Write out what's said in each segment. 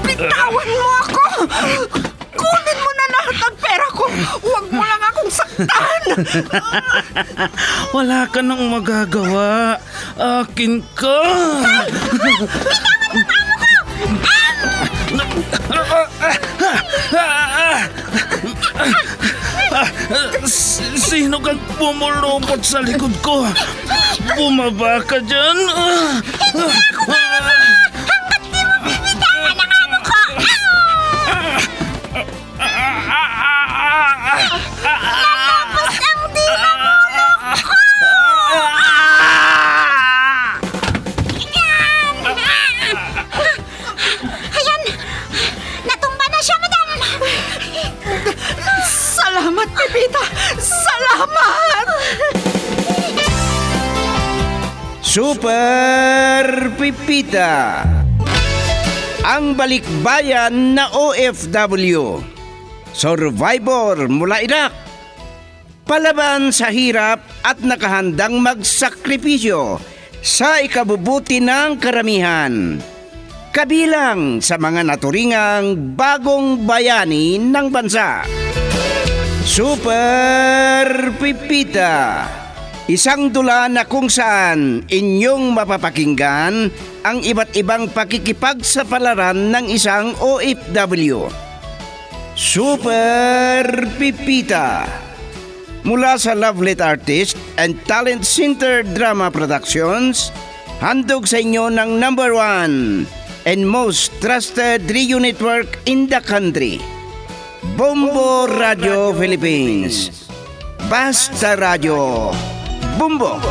Bitawan mo ako! Kunin mo na lahat ng pera ko! Huwag mo lang akong saktan! Wala ka nang magagawa. Akin ka. Sino kang pumulupot sa likod ko? Bumaba ka dyan. Ayan! Natumba na siya, madam! Salamat, Pepita! Salamat! Super Pipita, ang balikbayan na OFW, survivor mula Iraq, palaban sa hirap at nakahandang magsakripisyo sa ikabubuti ng karamihan, kabilang sa mga naturingang bagong bayani ng bansa. Super Pipita, isang dula na kung saan inyong mapapakinggan ang iba't ibang pakikipagsapalaran ng isang OFW. Super Pipita, mula sa Lovelet Artist and Talent Center Drama Productions, handog sa inyo ng #1 and most trusted radio network in the country, Bombo Radio Philippines. Basta Radio Bombo.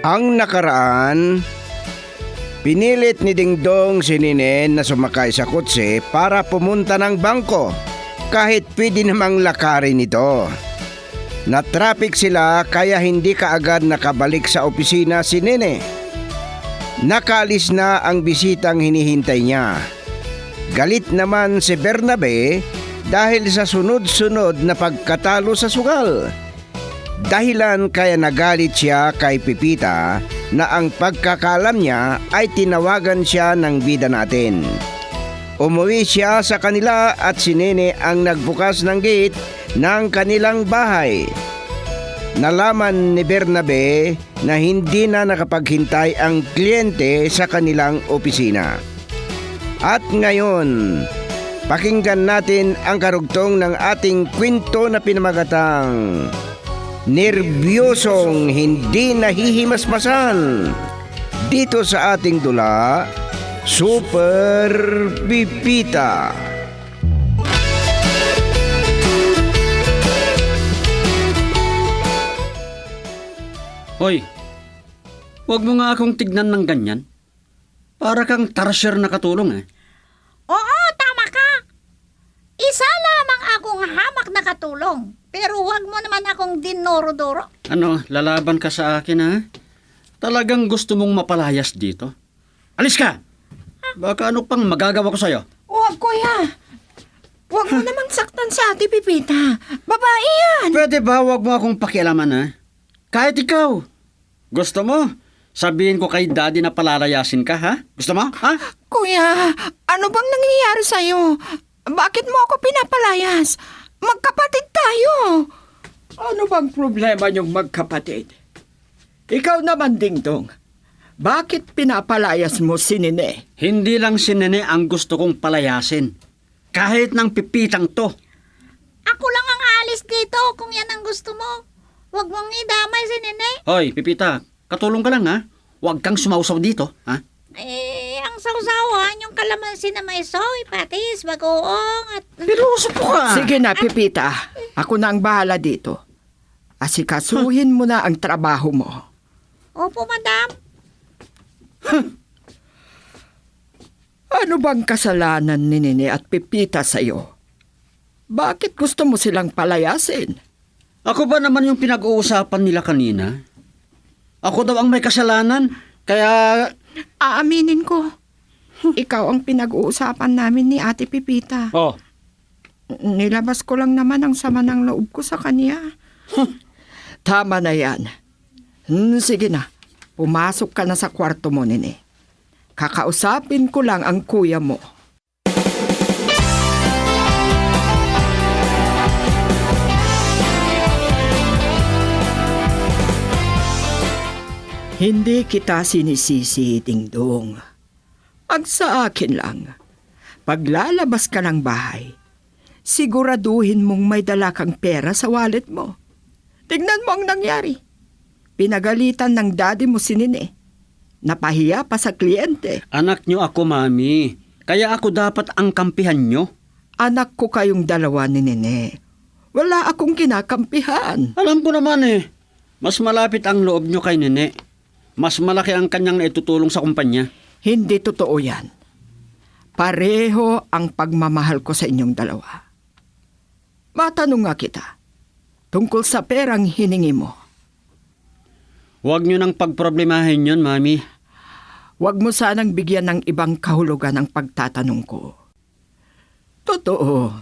Ang nakaraan, pinilit ni Dingdong si Ninen na sumakay sa kotse para pumunta ng bangko kahit pwede namang lakarin ito. Na-traffic sila kaya hindi kaagad nakabalik sa opisina si Nene. Nakaalis na ang bisitang hinihintay niya. Galit naman si Bernabe dahil sa sunod-sunod na pagkatalo sa sugal. Dahilan kaya nagalit siya kay Pipita na ang pagkakalam niya ay tinawagan siya ng bida natin. Umuwi siya sa kanila at si Nene ang nagbukas ng gate ng kanilang bahay. Nalaman ni Bernabe na hindi na nakapaghintay ang kliyente sa kanilang opisina. At ngayon, pakinggan natin ang karugtong ng ating kwento na pinamagatang Nerbyosong Hindi Nahihimasmasan, dito sa ating dula, Super Pipita. Hoy, huwag mo nga akong tignan ng ganyan. Para kang tarsier na katulong eh. Oo, tama ka! Isa lamang akong hamak na katulong. Pero huwag mo naman akong dinoro-doro. Ano, lalaban ka sa akin ha? Talagang gusto mong mapalayas dito? Alis ka! Baka ano pang magagawa ko sa'yo? Huwag, kuya! Huwag mo namang saktan si Ate Pipita. Babae yan! Pwede ba huwag mo akong pakialaman ha? Kahit ikaw. Gusto mo? Sabihin ko kay daddy na palalayasin ka ha? Gusto mo? Ha? Kuya, ano bang nangyayari sa'yo? Bakit mo ako pinapalayas? Magkapatid tayo! Ano bang problema niyong magkapatid? Ikaw naman, Dingdong. Bakit pinapalayas mo si Nene? Hindi lang si Nene ang gusto kong palayasin. Kahit ng Pipitang to. Ako lang ang alis dito kung yan ang gusto mo. Huwag mong idamay si Nene. Hoy, Pipita, katulong ka lang ha? Huwag kang sumausaw dito, ha? Ang sausawan, yung kalamansi na may soy, patis, bagoong, at... Piluso po ka! Sige na, Pipita. Ako na ang bahala dito. Asikasuhin mo na ang trabaho mo. Opo, madam. Ano bang kasalanan ni Nene at Pipita sa'yo? Bakit gusto mo silang palayasin? Ako ba naman yung pinag-uusapan nila kanina? Ako daw ang may kasalanan, kaya... Aaminin ko. ikaw ang pinag-uusapan namin ni Ate Pipita. Oh, Nilabas ko lang naman ang sama ng loob ko sa kanya. Tama na yan. Sige na, pumasok ka na sa kwarto mo, Nene. Kakausapin ko lang ang kuya mo. Hindi kita sinisisi, Dingdong. Ang sa akin lang, paglalabas ka ng bahay, siguraduhin mong may dala kang pera sa wallet mo. Tignan mo ang nangyari. Pinagalitan ng daddy mo si Nene. Napahiya pa sa kliyente. anak nyo ako, Mami. Kaya ako dapat ang kampihan nyo. Anak ko kayong dalawa ni Nene. Wala akong kinakampihan. Alam ko naman mas malapit ang loob nyo kay Nene. Mas malaki ang kanyang naitutulong sa kumpanya. Hindi totoo yan. Pareho ang pagmamahal ko sa inyong dalawa. Matanong nga kita, tungkol sa perang hiningi mo. Huwag nyo nang pagproblemahin yun, Mami. Huwag mo sanang bigyan ng ibang kahulugan ang pagtatanong ko. Totoo,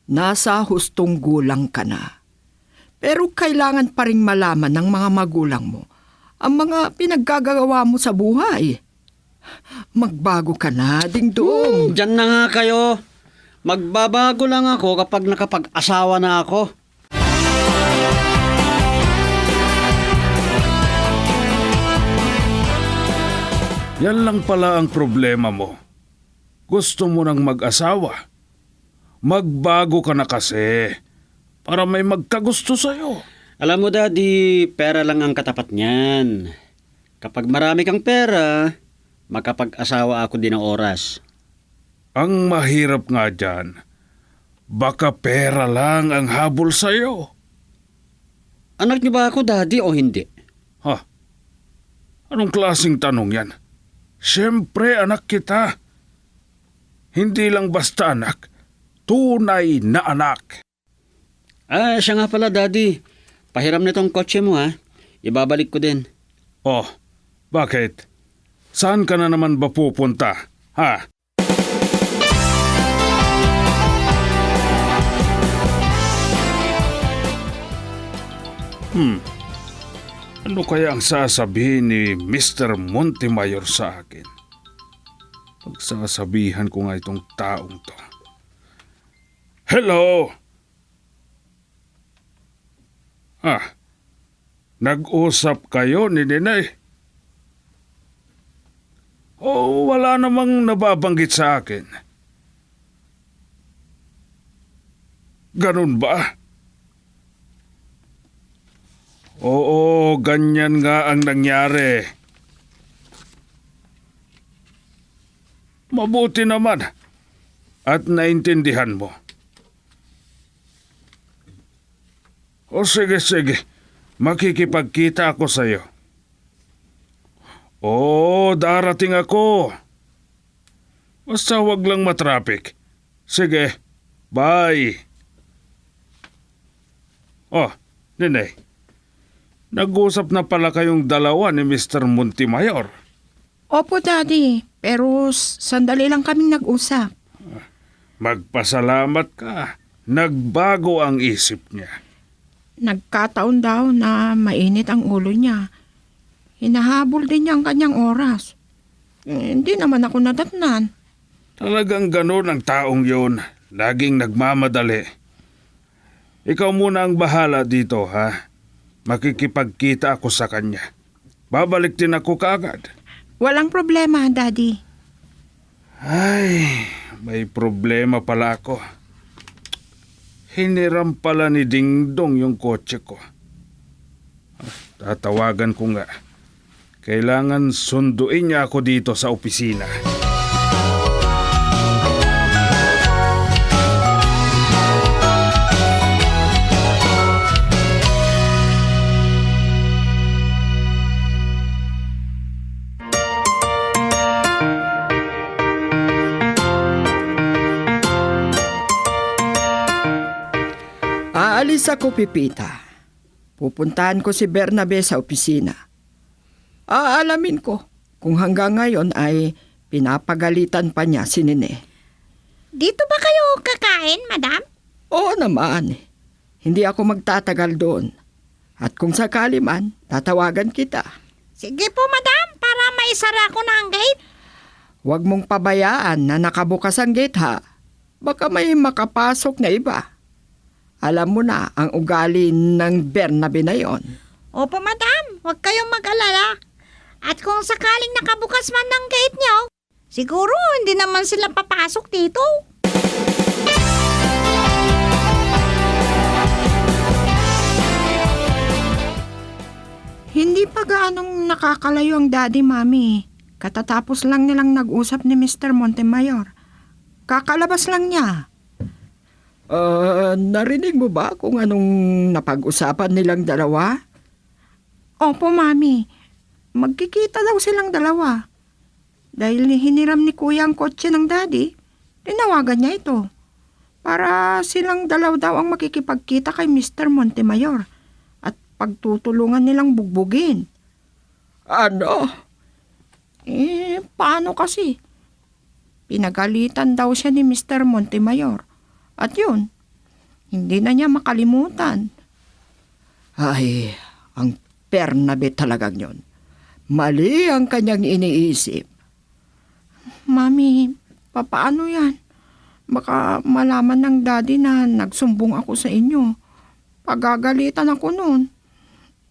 nasa hustong gulang ka na. Pero kailangan pa rin malaman ng mga magulang mo ang mga pinaggagawa mo sa buhay. Magbago ka na, Dingdong. Diyan na nga kayo. Magbabago lang ako kapag nakapag-asawa na ako. Yan lang pala ang problema mo. Gusto mo nang mag-asawa. Magbago ka na kasi para may magkagusto sa'yo. Alam mo, Daddy, pera lang ang katapat niyan. Kapag marami kang pera, makapag-asawa ako din ng oras. Ang mahirap nga dyan, baka pera lang ang habol sa'yo. Anak niyo ba ako, Daddy, o hindi? Ha? Anong klaseng tanong yan? Siyempre, anak kita. Hindi lang basta anak, tunay na anak. Siya nga pala, Daddy. Pahiram nitong kotse mo, ha? Ibabalik ko din. Oh, bakit? Saan ka na naman ba pupunta? Ha? Ano kaya ang sasabihin ni Mr. Montemayor sa akin? Pagsasabihan ko nga itong taong to. Hello! Nag-usap kayo ni Ninay? Oh, wala namang nababanggit sa akin. Ganun ba? Oo, ganyan nga ang nangyari. Mabuti naman at naintindihan mo. O sige, makikipagkita ako sa'yo. Oo, darating ako. Basta wag lang matraffic. Sige, bye. Oh, Ninay. Nag-usap na pala kayong dalawa ni Mr. Montemayor. Opo, Daddy. Pero sandali lang kaming nag-usap. Magpasalamat ka. Nagbago ang isip niya. Nagkataon daw na mainit ang ulo niya. Hinahabol din niya ang kanyang oras. Hindi naman ako nadatnan. Talagang ganun ang taong yun. Laging nagmamadali. Ikaw muna ang bahala dito, ha? Makikipagkita ako sa kanya. Babalik din ako kaagad. Walang problema, Daddy. Ay, may problema pala ako. Hiniram pala ni Dingdong yung kotse ko. Tatawagan ko nga. Kailangan sunduin niya ako dito sa opisina. Aalis ako, Pipita. Pupuntahan ko si Bernabe sa opisina. Aalamin ko kung hanggang ngayon ay Pinapagalitan pa niya si Nene. Dito ba kayo kakain, madam? Oo naman. Hindi ako magtatagal doon. At kung sakali man, tatawagan kita. Sige po, madam, para maisara ko na ang gate. Huwag mong pabayaan na nakabukas ang gate ha. Baka may makapasok na iba. Alam mo na ang ugali ng Bernabe na yon. Opo, madam, huwag kayong mag-alala. At kung sakaling nakabukas man ng gate niyo, siguro hindi naman sila papasok dito. Hindi pa gaanong nakakalayo ang daddy, mami. Katatapos lang nilang nag-usap ni Mr. Montemayor. Kakalabas lang niya. Narinig mo ba kung anong napag-usapan nilang dalawa? Opo, mami. Magkikita daw silang dalawa. Dahil hiniram ni kuya ang kotse ng daddy, tinawagan niya ito. Para silang dalaw daw ang makikipagkita kay Mr. Montemayor at pagtutulungan nilang bugbugin. Ano? Paano kasi? Pinagalitan daw siya ni Mr. Montemayor. At yun, hindi na niya makalimutan. Ay, ang Bernabe talagang yun. Mali ang kanyang iniisip. Mami, papaano yan? Baka malaman ng daddy na nagsumbong ako sa inyo. Pagagalitan ako noon.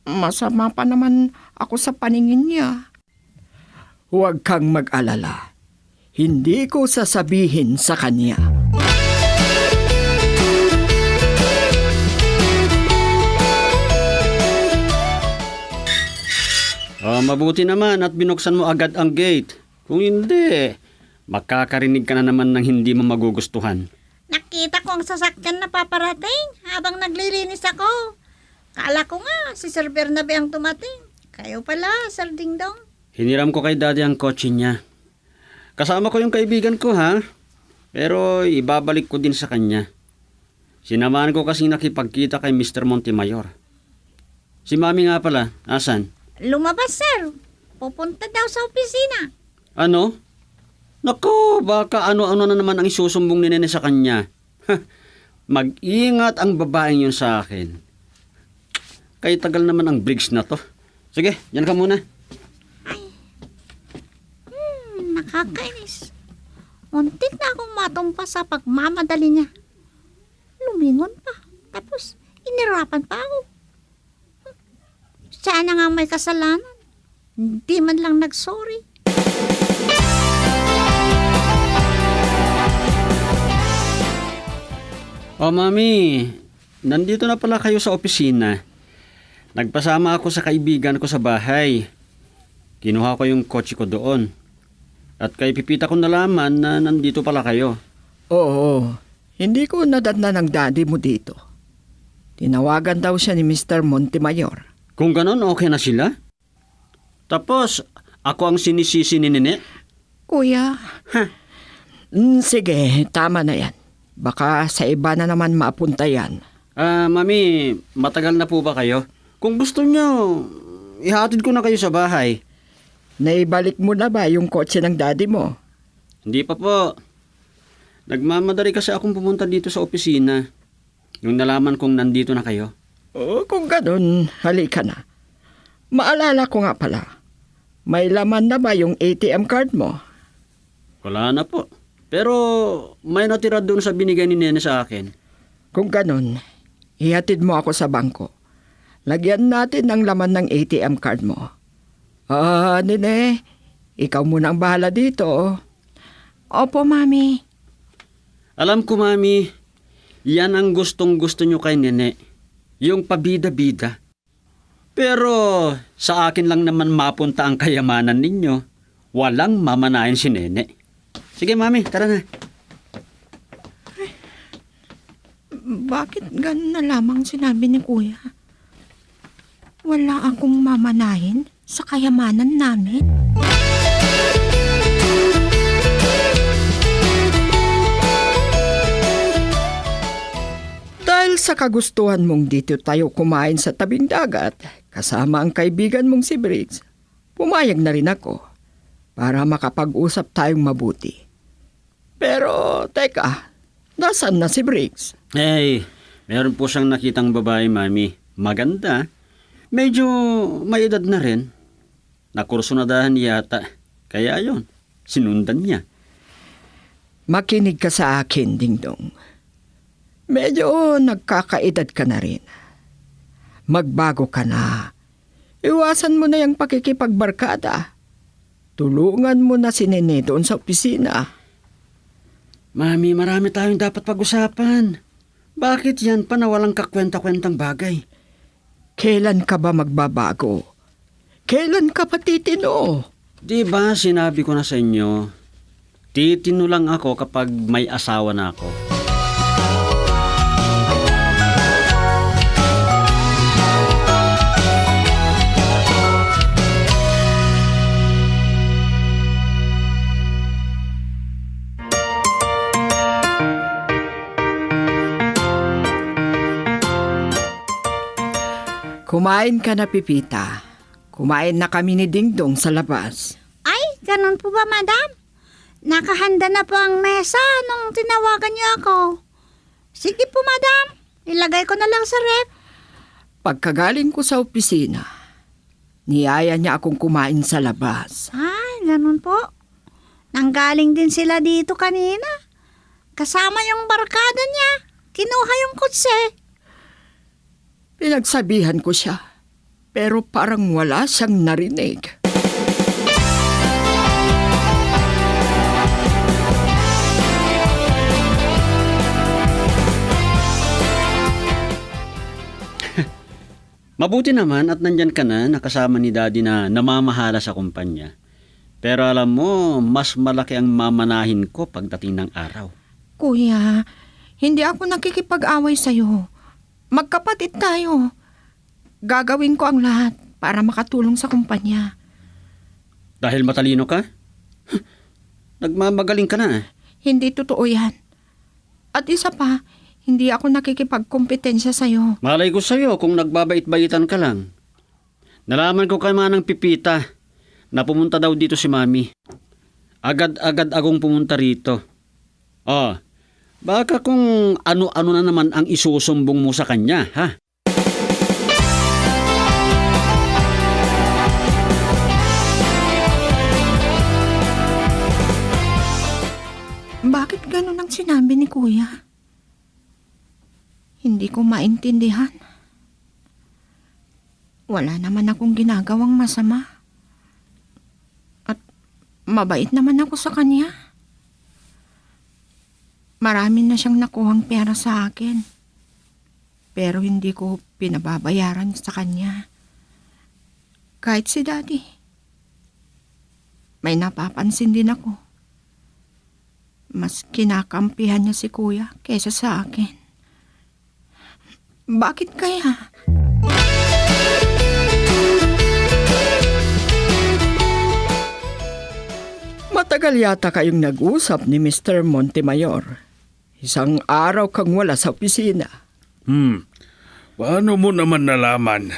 Masama pa naman ako sa paningin niya. Huwag kang mag-alala. Hindi ko sasabihin sa kanya. Mabuti naman at binuksan mo agad ang gate. Kung hindi, makakarinig ka na naman ng hindi mo magugustuhan. Nakita ko ang sasakyan na paparating habang naglilinis ako. Kala ko nga si Sir Bernabe ang tumating. Kayo pala, Sir Dingdong. Hiniram ko kay daddy ang kotse niya. Kasama ko yung kaibigan ko ha. Pero ibabalik ko din sa kanya. Sinamahan ko kasi nakipagkita kay Mr. Montemayor. Si Mami nga pala, asan? Lumabas, sir. Pupunta daw sa opisina. Ano? Naku, baka ano-ano na naman ang isusumbong ni Nene sa kanya. Mag-ingat ang babaeng yun sa akin. Kaya tagal naman ang Briggs na to. Sige, yan ka muna. Nakakainis. Muntik na akong matumpa sa pagmamadali niya. Lumingon pa. Tapos, inirapan pa ako. Sana nga may kasalanan. Hindi man lang nag-sorry. Mami, nandito na pala kayo sa opisina. Nagpasama ako sa kaibigan ko sa bahay. Kinuha ko yung kotse ko doon. At kay Pipita ko nalaman na nandito pala kayo. Oo, hindi ko nadatna ng daddy mo dito. Tinawagan daw siya ni Mr. Montemayor. Kung ganon, okay na sila? Tapos, ako ang sinisisi ni Nene? Kuya, Sige, tama na yan. Baka sa iba na naman maapunta yan. Mami, matagal na po ba kayo? Kung gusto nyo, ihatid ko na kayo sa bahay. Naibalik mo na ba yung kotse ng daddy mo? Hindi pa po. Nagmamadali kasi akong pumunta dito sa opisina. Nung nalaman kong nandito na kayo. Oo, kung ganun, halika na. Maalala ko nga pala, may laman na ba yung ATM card mo? Wala na po. Pero may natira doon sa binigay ni Nene sa akin. Kung ganun, ihatid mo ako sa bangko. Lagyan natin ng laman ng ATM card mo. Nene, ikaw muna ang bahala dito. opo, mami. Alam ko, Mami, yan ang gustong-gusto nyo kay Nene. Yung pabida-bida. Pero sa akin lang naman mapunta ang kayamanan ninyo. Walang mamanahin si Nene. Sige, Mami, tara na. Bakit ganun na lamang sinabi ni kuya? Wala akong mamanahin sa kayamanan namin. Dahil sa kagustuhan mong dito tayo kumain sa tabing dagat, kasama ang kaibigan mong si Briggs, pumayag na rin ako. para makapag-usap tayong mabuti. Pero, teka, nasaan na si Briggs? Eh, meron po siyang nakitang babae, Mami. Maganda. Medyo may edad na rin. Nakursunadahan yata. Kaya yon, sinundan niya. Makinig ka sa akin, Dingdong. Medyo nagkakaedad ka na rin. Magbago ka na. Iwasan mo na yung pakikipagbarkada. Tulungan mo na si Nene doon sa opisina. Mami, marami tayong dapat pag-usapan. Bakit yan pa na walang kakwenta-kwentang bagay? Kailan ka ba magbabago? Kailan ka pa titino? Di ba sinabi ko na sa inyo, titino lang ako kapag may asawa na ako. Kumain ka na, Pipita. Kumain na kami ni Dingdong sa labas. Ay, ganun po ba, madam? Nakahanda na po ang mesa nung tinawagan niyo ako. Sige po, madam. Ilagay ko na lang sa rep. Pagkagaling ko sa opisina, niyaya niya akong kumain sa labas. Ay, ganun po. Nanggaling din sila dito kanina. Kasama yung barkada niya. Kinuha yung kutse. Pinagsabihan ko siya, pero parang wala siyang narinig. Mabuti naman at nandyan ka na, nakasama ni Daddy na namamahala sa kumpanya. Pero alam mo, mas malaki ang mamanahin ko pagdating ng araw. Kuya, hindi ako nakikipag-away sa'yo. Magkapatid tayo. Gagawin ko ang lahat para makatulong sa kumpanya. Dahil matalino ka? Nagmamagaling ka na. Hindi totoo yan. At isa pa, hindi ako nakikipagkompetensya sa'yo. Malay ko sa'yo kung nagbabait-baitan ka lang. Nalaman ko kay Manang Pipita na pumunta daw dito si Mami. Agad-agad akong pumunta rito. Oh, baka kung ano-ano na naman ang isusumbong mo sa kanya, ha? Bakit ganun ang sinabi ni Kuya? Hindi ko maintindihan. Wala naman akong ginagawang masama. At mabait naman ako sa kanya. Marami na siyang nakuhang pera sa akin. Pero hindi ko pinababayaran sa kanya. Kahit si Daddy. May napapansin din ako. Mas kinakampihan niya si Kuya kaysa sa akin. Bakit kaya? Matagal yata kayong nag-usap ni Mr. Montemayor. Isang araw kang wala sa opisina. Paano mo naman nalaman?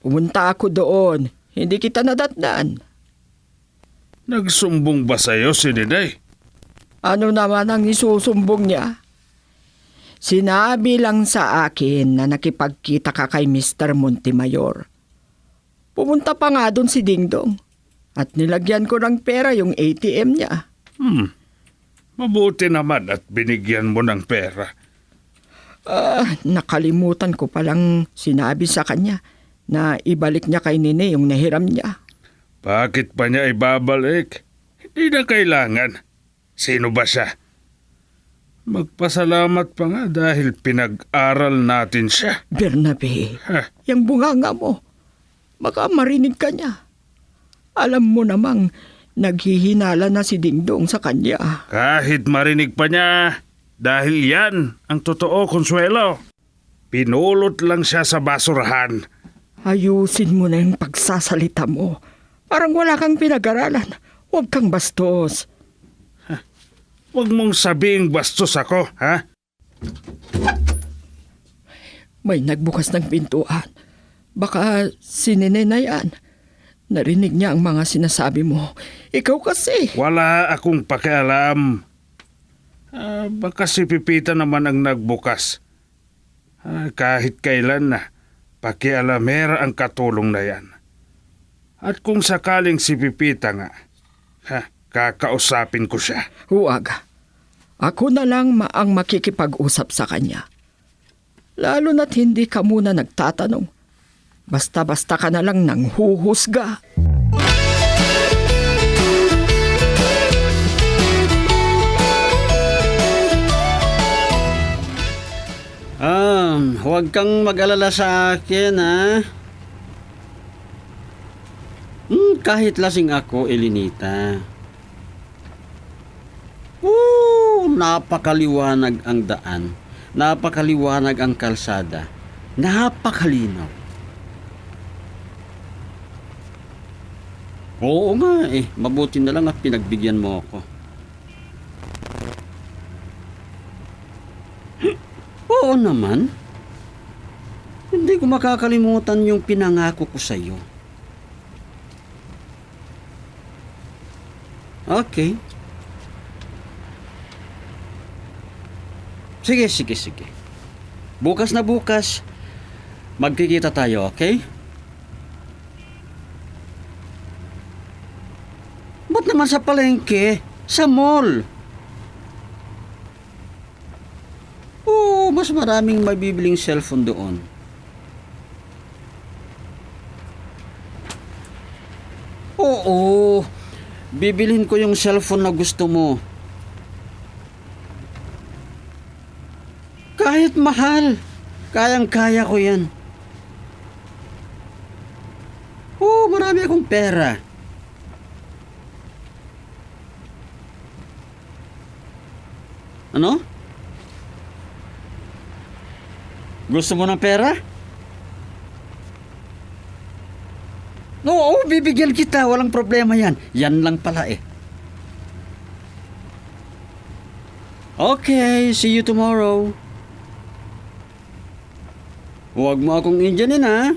Pumunta ako doon. Hindi kita nadatnan. Nagsumbong ba sa'yo si Ninay? Ano naman ang isusumbong niya? Sinabi lang sa akin na nakipagkita ka kay Mr. Montemayor. Pumunta pa nga doon si Dingdong at nilagyan ko ng pera yung ATM niya. Mabuti naman at binigyan mo ng pera. Nakalimutan ko palang sinabi sa kanya na ibalik niya kay Nene yung nahiram niya. Bakit pa niya ibabalik? Hindi na kailangan. Sino ba siya? Magpasalamat pa nga dahil pinag-aral natin siya. Bernabe, Ha? yung bunganga mo, baka marinig ka niya. Alam mo namang naghihinala na si Dingdong sa kanya. Kahit marinig pa niya, dahil yan ang totoo, Consuelo. Pinulot lang siya sa basurahan. Ayusin mo na yung pagsasalita mo. Parang wala kang pinag-aralan. Huwag kang bastos. Huwag mong sabing bastos ako, ha? May nagbukas ng pintuan. Baka si Nene na yan. Narinig niya ang mga sinasabi mo. Ikaw kasi. Wala akong pakialam. Baka si Pipita naman ang nagbukas. Kahit kailan na, pakialamera ang katulong na yan. At kung sakaling si Pipita nga, kakausapin ko siya. Huwag. Ako na lang ang makikipag-usap sa kanya. Lalo na't hindi ka muna nagtatanong. Basta-basta ka na lang nang huhusga. Huwag kang mag-alala sa akin, ha? Kahit lasing ako, Elenita. Napakaliwanag ang daan. Napakaliwanag ang kalsada. Napakalinaw. Oo nga mabuti na lang at pinagbigyan mo ako. Oo naman. Hindi ko makakalimutan yung pinangako ko sa iyo. Okay. Sige. Bukas na bukas, magkikita tayo, okay? Ba't naman sa palengke? Sa mall? Oo, mas maraming mabibiling cellphone doon. Oo, bibilhin ko yung cellphone na gusto mo. Kahit mahal, kayang-kaya ko yan. Oo, marami akong pera. Ano? Gusto mo ng pera? Oo, bibigyan kita. Walang problema yan. Yan lang pala Okay, see you tomorrow. Huwag mo akong Indianin, ha?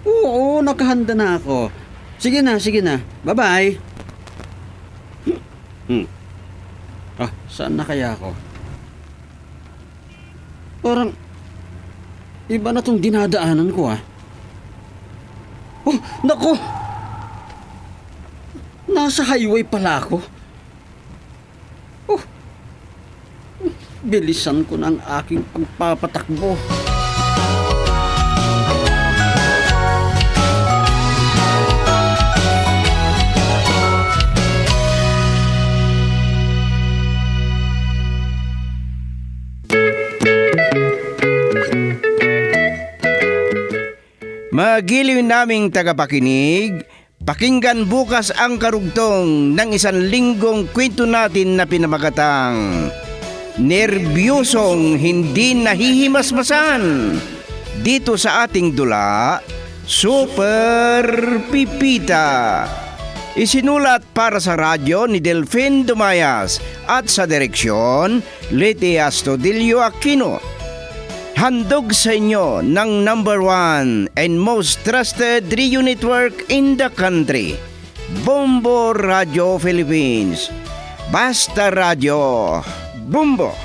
Oo, nakahanda na ako. Sige na. Bye-bye. Saan na kaya ako? Parang iba na tong dinadaanan ko, ha? Oh, naku! Nasa highway pala ako. Oh, bilisan ko ng aking pagpapatakbo. Magiliw naming tagapakinig, pakinggan bukas ang karugtong ng 1 linggong kwento natin na pinamagatang Nerbyosong Hindi Nahihimasmasan. Dito sa ating dula, Super Pipita. Isinulat para sa radyo ni Delfin Dumayas at sa direksyon, Leti Astudillo Aquino. Handog sa inyo ng #1 and most trusted radio network in the country, Bombo Radio Philippines. Basta Radio, Bombo!